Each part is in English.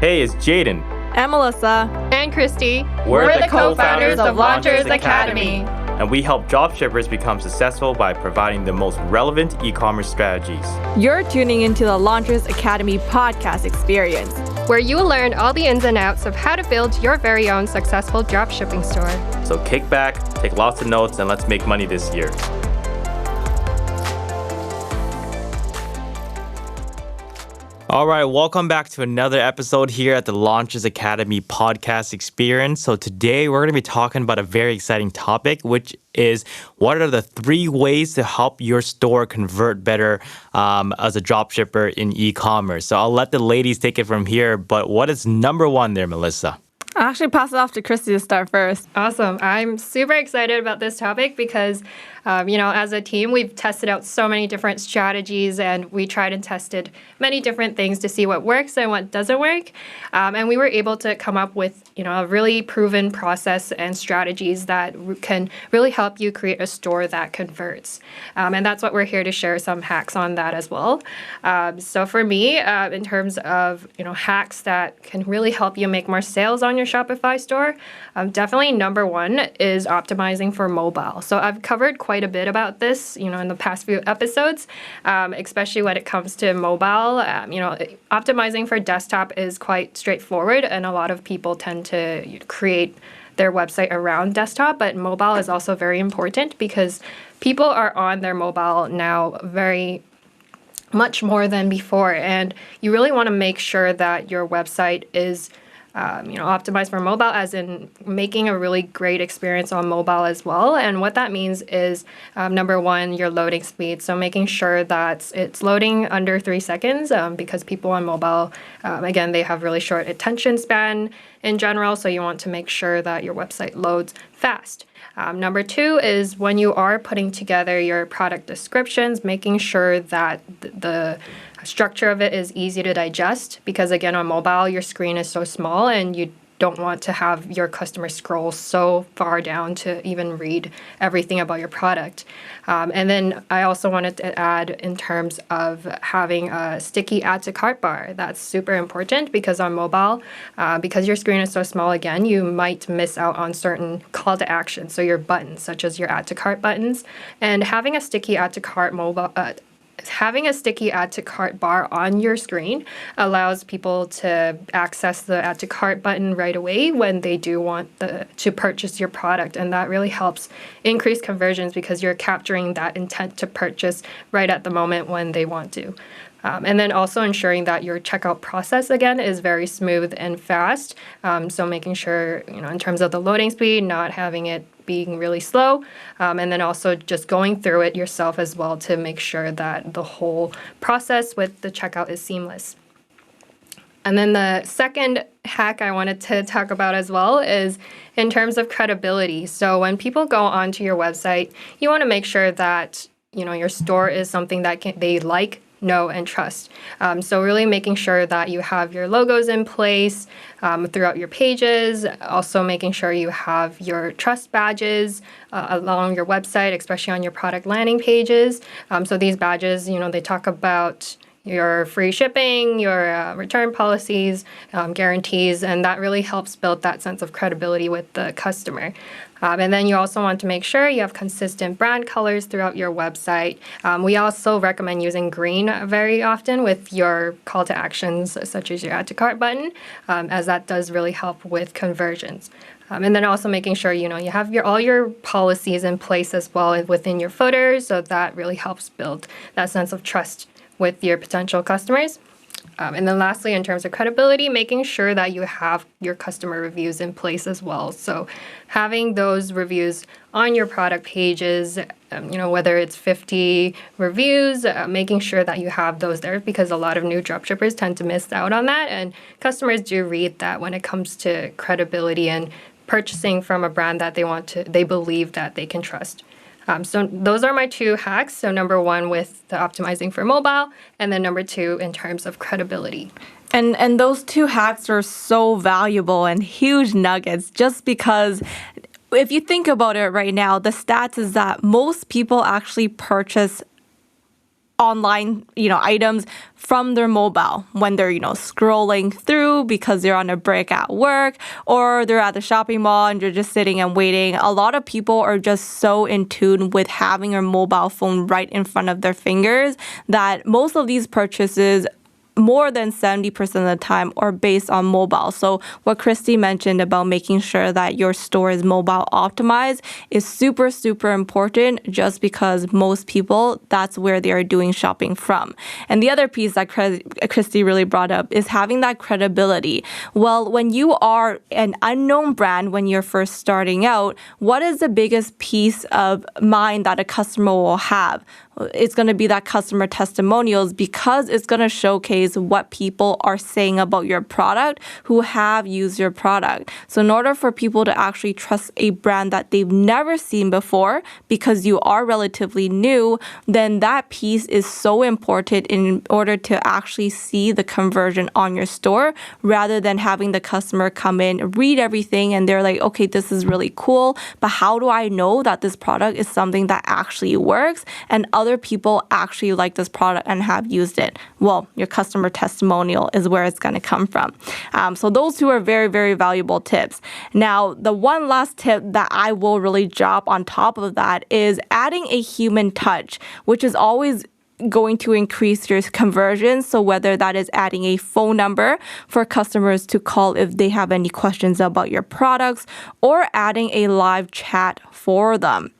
Hey, it's Jaden. And Melissa. And Christy. We're the co-founders of Launchers Academy. And we help dropshippers become successful by providing the most relevant e-commerce strategies. You're tuning into the Launchers Academy podcast experience, where you will learn all the ins and outs of how to build your very own successful dropshipping store. So kick back, take lots of notes, and let's make money this year. All right, welcome back to another episode here at the Launchers Academy podcast experience. So today we're going to be talking about a very exciting topic, which is what are the 3 ways to help your store convert better as a dropshipper in e-commerce. So I'll let the ladies take it from here, but what is number 1 there, Melissa? I'll actually pass it off to Christy to start first. Awesome. I'm super excited about this topic because, as a team, we've tested out so many different strategies and we tried and tested many different things to see what works and what doesn't work. And we were able to come up with, a really proven process and strategies that can really help you create a store that converts. And that's what we're here to share some hacks on that as well. So for me, in terms of, hacks that can really help you make more sales on your Shopify store, definitely number 1 is optimizing for mobile. So I've covered quite a bit about this, in the past few episodes, especially when it comes to mobile. Optimizing for desktop is quite straightforward, and a lot of people tend to create their website around desktop, but mobile is also very important because people are on their mobile now very much more than before, and you really want to make sure that your website is optimized for mobile, as in making a really great experience on mobile as well. And what that means is, number 1, your loading speed. So making sure that it's loading under 3 seconds because people on mobile, again, they have really short attention span in general. So you want to make sure that your website loads fast. Number 2 is when you are putting together your product descriptions, making sure that the structure of it is easy to digest, because again, on mobile, your screen is so small and you don't want to have your customer scroll so far down to even read everything about your product. And then I also wanted to add in terms of having a sticky add to cart bar. That's super important because on mobile, because your screen is so small, again, you might miss out on certain call to action. So your buttons, such as your add to cart buttons, and having a sticky add to cart having a sticky add to cart bar on your screen allows people to access the add to cart button right away when they do want to purchase your product. And that really helps increase conversions because you're capturing that intent to purchase right at the moment when they want to. And then also ensuring that your checkout process, again, is very smooth and fast. So making sure, in terms of the loading speed, not having it being really slow, and then also just going through it yourself as well to make sure that the whole process with the checkout is seamless. And then the second hack I wanted to talk about as well is in terms of credibility. So when people go onto your website, you want to make sure that, your store is something that they like, know, and trust. So really making sure that you have your logos in place throughout your pages, also making sure you have your trust badges along your website, especially on your product landing pages. So these badges, they talk about your free shipping, your return policies, guarantees, and that really helps build that sense of credibility with the customer. And then you also want to make sure you have consistent brand colors throughout your website. We also recommend using green very often with your call to actions, such as your add to cart button, as that does really help with conversions. And then also making sure, you have all your policies in place as well within your footers, so that really helps build that sense of trust with your potential customers. And then lastly, in terms of credibility, making sure that you have your customer reviews in place as well. So having those reviews on your product pages, whether it's 50 reviews, making sure that you have those there, because a lot of new dropshippers tend to miss out on that. And customers do read that when it comes to credibility and purchasing from a brand that they believe that they can trust. So those are my 2 hacks. So number 1 with the optimizing for mobile, and then number 2 in terms of credibility. And those 2 hacks are so valuable and huge nuggets, just because if you think about it right now, the stats is that most people actually purchase online, items from their mobile when they're, scrolling through because they're on a break at work or they're at the shopping mall and you're just sitting and waiting. A lot of people are just so in tune with having their mobile phone right in front of their fingers that most of these purchases more than 70% of the time are based on mobile. So what Christy mentioned about making sure that your store is mobile optimized is super, super important just because most people, that's where they are doing shopping from. And the other piece that Christy really brought up is having that credibility. Well, when you are an unknown brand, when you're first starting out, what is the biggest piece of mind that a customer will have? It's going to be that customer testimonials because it's going to showcase what people are saying about your product who have used your product. So in order for people to actually trust a brand that they've never seen before because you are relatively new, then that piece is so important in order to actually see the conversion on your store rather than having the customer come in, read everything, and they're like, okay, this is really cool, but how do I know that this product is something that actually works and other people actually like this product and have used it? Well, your customer testimonial is where it's going to come from. So those two are very, very valuable tips. Now, the one last tip that I will really drop on top of that is adding a human touch, which is always going to increase your conversion. So whether that is adding a phone number for customers to call if they have any questions about your products or adding a live chat for them.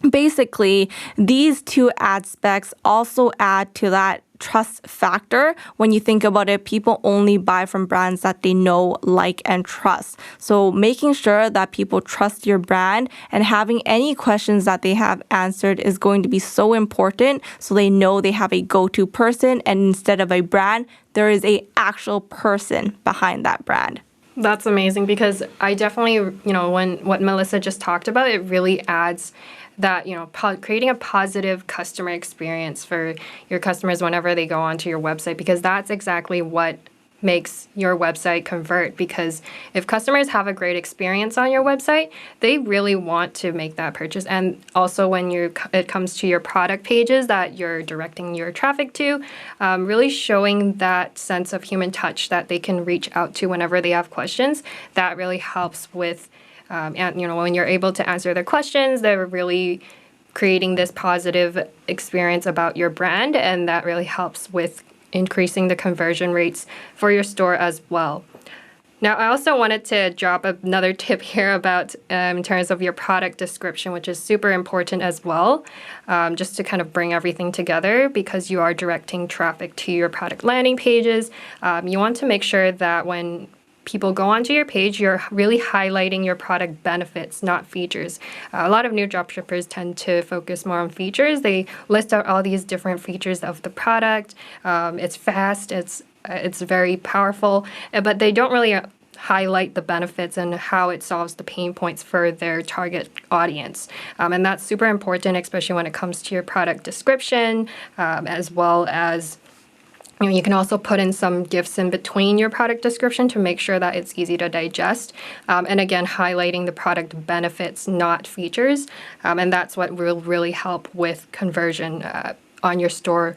Basically, these two aspects also add to that trust factor. When you think about it, people only buy from brands that they know, like, and trust. So making sure that people trust your brand and having any questions that they have answered is going to be so important so they know they have a go-to person and instead of a brand, there is a actual person behind that brand. That's amazing because I definitely, when what Melissa just talked about, it really adds that, creating a positive customer experience for your customers whenever they go onto your website, because that's exactly what makes your website convert. Because if customers have a great experience on your website, they really want to make that purchase. And also when it comes to your product pages that you're directing your traffic to, really showing that sense of human touch that they can reach out to whenever they have questions, that really helps with and when you're able to answer their questions, they're really creating this positive experience about your brand, and that really helps with increasing the conversion rates for your store as well. Now, I also wanted to drop another tip here about in terms of your product description, which is super important as well, just to kind of bring everything together because you are directing traffic to your product landing pages. You want to make sure that when people go onto your page, you're really highlighting your product benefits, not features. A lot of new dropshippers tend to focus more on features. They list out all these different features of the product. It's fast, it's very powerful, but they don't really highlight the benefits and how it solves the pain points for their target audience. And that's super important, especially when it comes to your product description, as well as you can also put in some GIFs in between your product description to make sure that it's easy to digest. And again, highlighting the product benefits, not features. And that's what will really help with conversion on your store.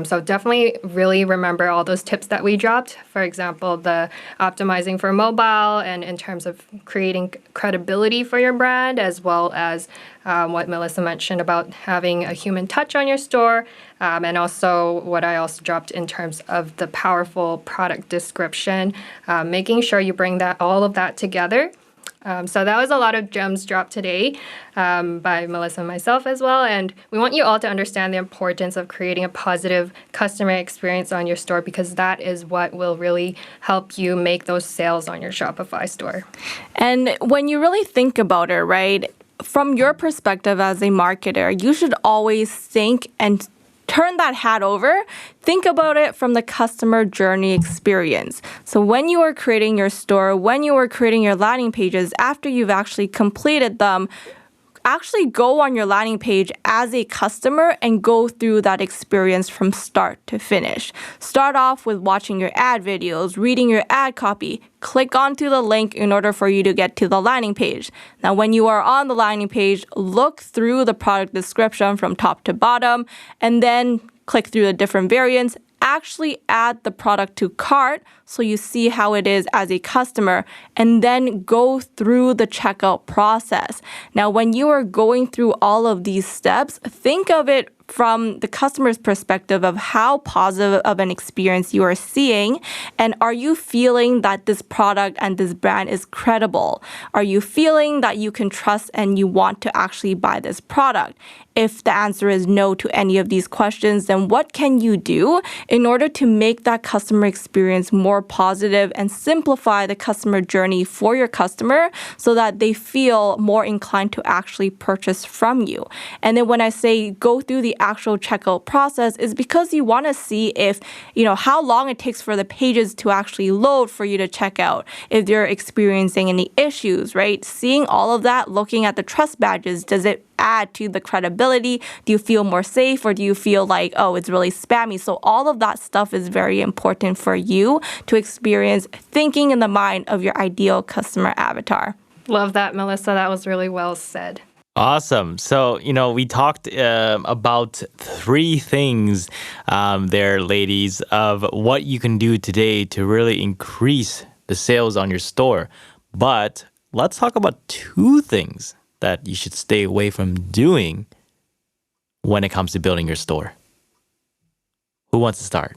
So definitely really remember all those tips that we dropped. For example, the optimizing for mobile and in terms of creating credibility for your brand, as well as what Melissa mentioned about having a human touch on your store. And also what I also dropped in terms of the powerful product description, making sure you bring all of that together. So that was a lot of gems dropped today by Melissa and myself as well. And we want you all to understand the importance of creating a positive customer experience on your store because that is what will really help you make those sales on your Shopify store. And when you really think about it, right, from your perspective as a marketer, you should always think and turn that hat over. Think about it from the customer journey experience. So when you are creating your store, when you are creating your landing pages, after you've actually completed them, actually go on your landing page as a customer and go through that experience from start to finish. Start off with watching your ad videos, reading your ad copy. Click onto the link in order for you to get to the landing page. Now, when you are on the landing page, look through the product description from top to bottom and then click through the different variants, actually add the product to cart so you see how it is as a customer, and then go through the checkout process. Now, when you are going through all of these steps, think of it from the customer's perspective of how positive of an experience you are seeing, and are you feeling that this product and this brand is credible? Are you feeling that you can trust and you want to actually buy this product? If the answer is no to any of these questions, then what can you do in order to make that customer experience more positive and simplify the customer journey for your customer so that they feel more inclined to actually purchase from you? And then when I say go through the actual checkout process, is because you want to see if, how long it takes for the pages to actually load for you to check out, if you're experiencing any issues, right? Seeing all of that, looking at the trust badges, does it add to the credibility? Do you feel more safe, or do you feel like, oh, it's really spammy? So all of that stuff is very important for you to experience thinking in the mind of your ideal customer avatar. Love that, Melissa. That was really well said. Awesome. So, we talked about 3 things there, ladies, of what you can do today to really increase the sales on your store. But let's talk about 2 things that you should stay away from doing when it comes to building your store. Who wants to start?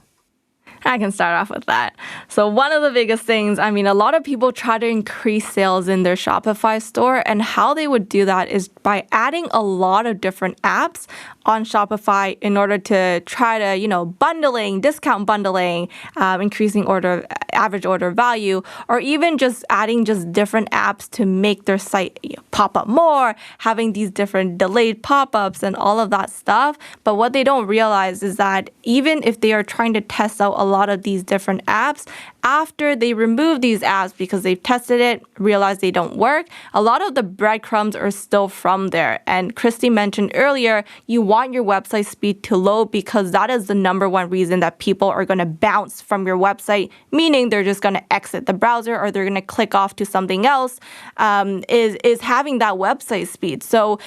I can start off with that. So one of the biggest things, a lot of people try to increase sales in their Shopify store, and how they would do that is by adding a lot of different apps on Shopify in order to try to, bundling, discount bundling, increasing average order value, or even just adding just different apps to make their site pop up more, having these different delayed pop-ups and all of that stuff. But what they don't realize is that even if they are trying to test out a lot of these different apps, after they remove these apps because they've tested it, realized they don't work, a lot of the breadcrumbs are still from there. And Christy mentioned earlier, you want your website speed to load because that is the number one reason that people are going to bounce from your website, meaning they're just going to exit the browser or they're going to click off to something else, is having that website speed. So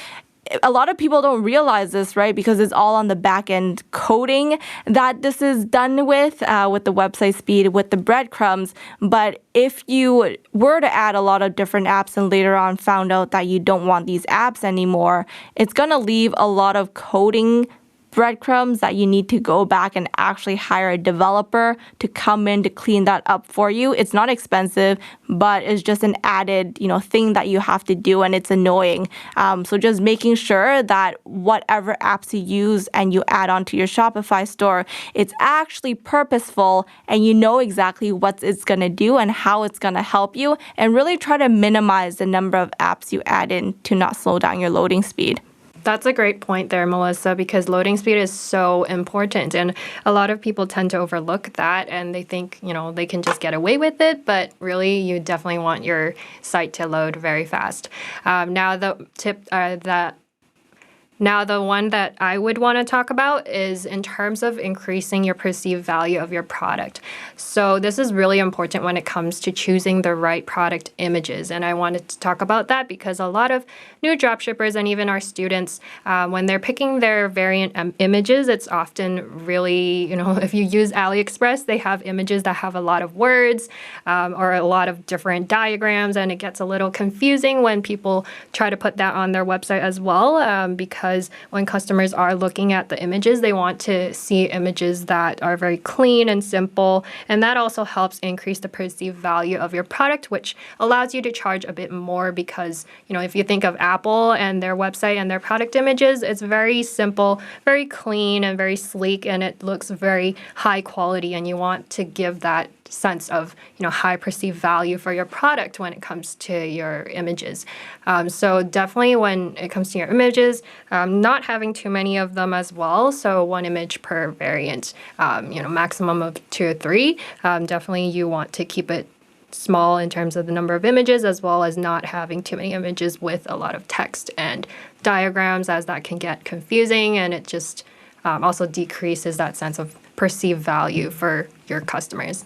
a lot of people don't realize this, right? Because it's all on the back end coding that this is done with the website speed, with the breadcrumbs. But if you were to add a lot of different apps and later on found out that you don't want these apps anymore, it's going to leave a lot of coding breadcrumbs that you need to go back and actually hire a developer to come in to clean that up for you. It's not expensive, but it's just an added, thing that you have to do, and it's annoying. So just making sure that whatever apps you use and you add onto your Shopify store, it's actually purposeful and you know exactly what it's going to do and how it's going to help you, and really try to minimize the number of apps you add in to not slow down your loading speed. That's a great point there, Melissa, because loading speed is so important. And a lot of people tend to overlook that and they think, they can just get away with it. But really, you definitely want your site to load very fast. Now, the one that I would want to talk about is in terms of increasing your perceived value of your product. So this is really important when it comes to choosing the right product images. And I wanted to talk about that because a lot of new dropshippers and even our students, when they're picking their variant images, it's often really, if you use AliExpress, they have images that have a lot of words or a lot of different diagrams, and it gets a little confusing when people try to put that on their website as well, because when customers are looking at the images, they want to see images that are very clean and simple, and that also helps increase the perceived value of your product, which allows you to charge a bit more because, if you think of Apple and their website and their product images, it's very simple, very clean, and very sleek, and it looks very high quality, and you want to give that sense of high perceived value for your product when it comes to your images. So definitely when it comes to your images, not having too many of them as well. So 1 image per variant, maximum of 2 or 3. Definitely you want to keep it small in terms of the number of images, as well as not having too many images with a lot of text and diagrams, as that can get confusing, and it just also decreases that sense of perceived value for your customers.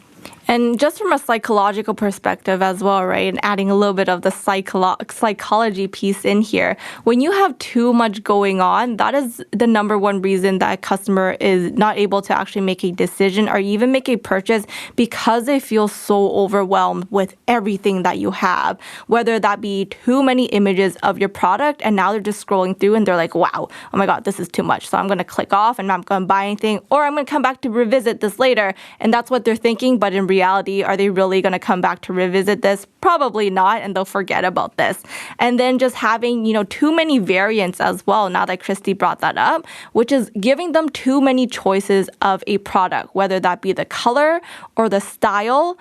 And just from a psychological perspective as well, right? And adding a little bit of the psychology piece in here. When you have too much going on, that is the number one reason that a customer is not able to actually make a decision or even make a purchase because they feel so overwhelmed with everything that you have. Whether that be too many images of your product and now they're just scrolling through and they're like, wow, oh my God, this is too much. So I'm going to click off and I'm not going to buy anything, or I'm going to come back to revisit this later. And that's what they're thinking. But in reality, are they really going to come back to revisit this? Probably not. And they'll forget about this. And then just having, too many variants as well, now that Christy brought that up, which is giving them too many choices of a product, whether that be the color or the style.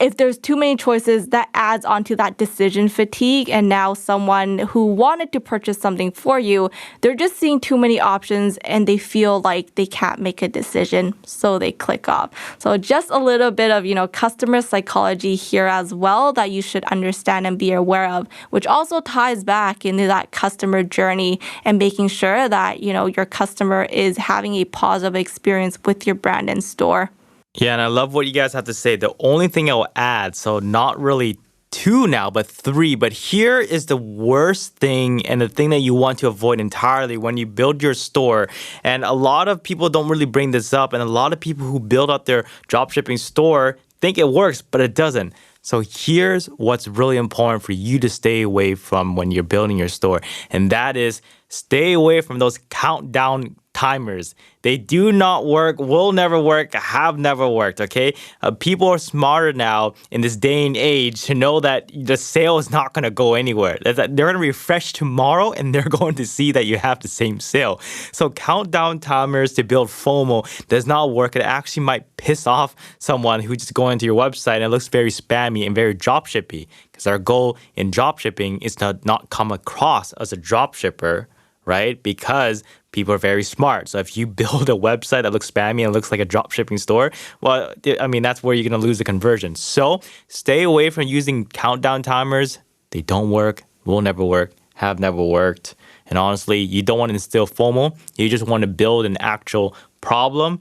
If there's too many choices, that adds onto that decision fatigue. And now someone who wanted to purchase something for you, they're just seeing too many options and they feel like they can't make a decision. So they click off. So just a little bit of, customer psychology here as well that you should understand and be aware of, which also ties back into that customer journey and making sure that, your customer is having a positive experience with your brand and store. Yeah, and I love what you guys have to say. The only thing I will add, so not really 2 now, but 3. But here is the worst thing and the thing that you want to avoid entirely when you build your store. And a lot of people don't really bring this up. And a lot of people who build up their dropshipping store think it works, but it doesn't. So here's what's really important for you to stay away from when you're building your store. And that is stay away from those countdown timers. They do not work, will never work, have never worked, okay? People are smarter now in this day and age to know that the sale is not going to go anywhere. They're going to refresh tomorrow and they're going to see that you have the same sale. So countdown timers to build FOMO does not work. It actually might piss off someone who's just going to your website and it looks very spammy and very dropshippy. Because our goal in dropshipping is to not come across as a dropshipper, right? Because people are very smart. So if you build a website that looks spammy and looks like a dropshipping store, well, I mean, that's where you're going to lose the conversion. So stay away from using countdown timers. They don't work, will never work, have never worked. And honestly, you don't want to instill FOMO. You just want to build an actual problem,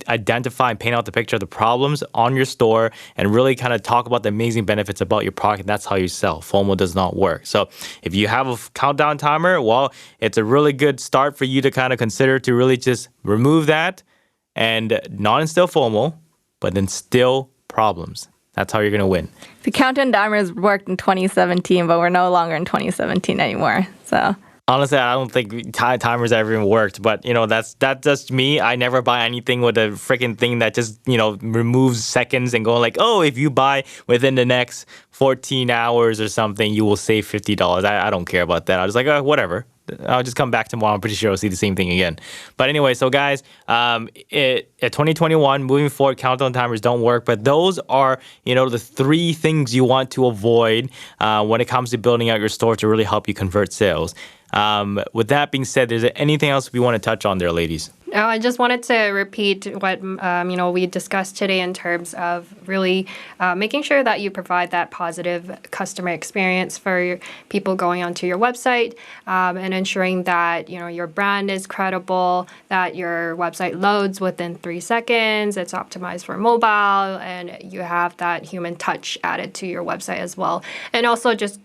identify and paint out the picture of the problems on your store and really kind of talk about the amazing benefits about your product. And that's how you sell. FOMO does not work. So if you have a countdown timer, well, it's a really good start for you to kind of consider to really just remove that and not instill FOMO, but instill problems. That's how you're going to win. The countdown timers worked in 2017, but we're no longer in 2017 anymore. So honestly, I don't think timers ever even worked, but that's just me. I never buy anything with a freaking thing that just removes seconds and going like, oh, if you buy within the next 14 hours or something, you will save $50. I don't care about that. I was like, oh, whatever. I'll just come back tomorrow. I'm pretty sure I'll see the same thing again. But anyway, so guys, at 2021, moving forward, countdown timers don't work. But those are, the 3 things you want to avoid when it comes to building out your store to really help you convert sales. With that being said, is there anything else we want to touch on there, ladies? No, I just wanted to repeat what we discussed today in terms of really making sure that you provide that positive customer experience for people going onto your website and ensuring that your brand is credible, that your website loads within 3 seconds, it's optimized for mobile, and you have that human touch added to your website as well. And also just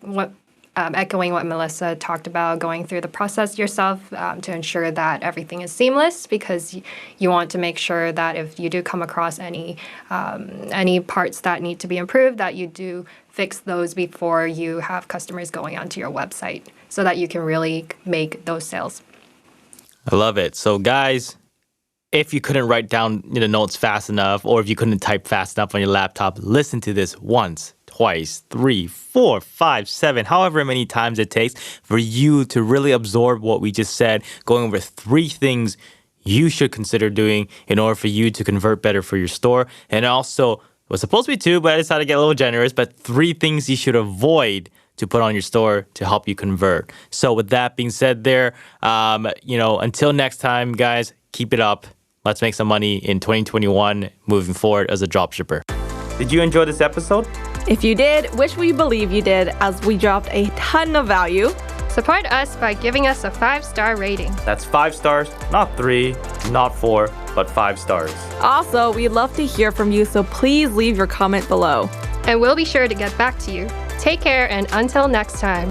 echoing what Melissa talked about, going through the process yourself to ensure that everything is seamless, because you want to make sure that if you do come across any parts that need to be improved, that you do fix those before you have customers going onto your website so that you can really make those sales. I love it. So guys, if you couldn't write down the notes fast enough, or if you couldn't type fast enough on your laptop, listen to this once, twice, 3, 4, 5, 7, however many times it takes for you to really absorb what we just said, going over 3 things you should consider doing in order for you to convert better for your store. And also, it was supposed to be 2, but I decided to get a little generous, but 3 things you should avoid to put on your store to help you convert. So with that being said there, until next time, guys, keep it up. Let's make some money in 2021 moving forward as a dropshipper. Did you enjoy this episode? if you did, which we believe you did, as we dropped a ton of value, support us by giving us a 5-star rating. That's 5 stars, not 3, not 4, but 5 stars. Also, we'd love to hear from you, so please leave your comment below. And we'll be sure to get back to you. Take care, and until next time.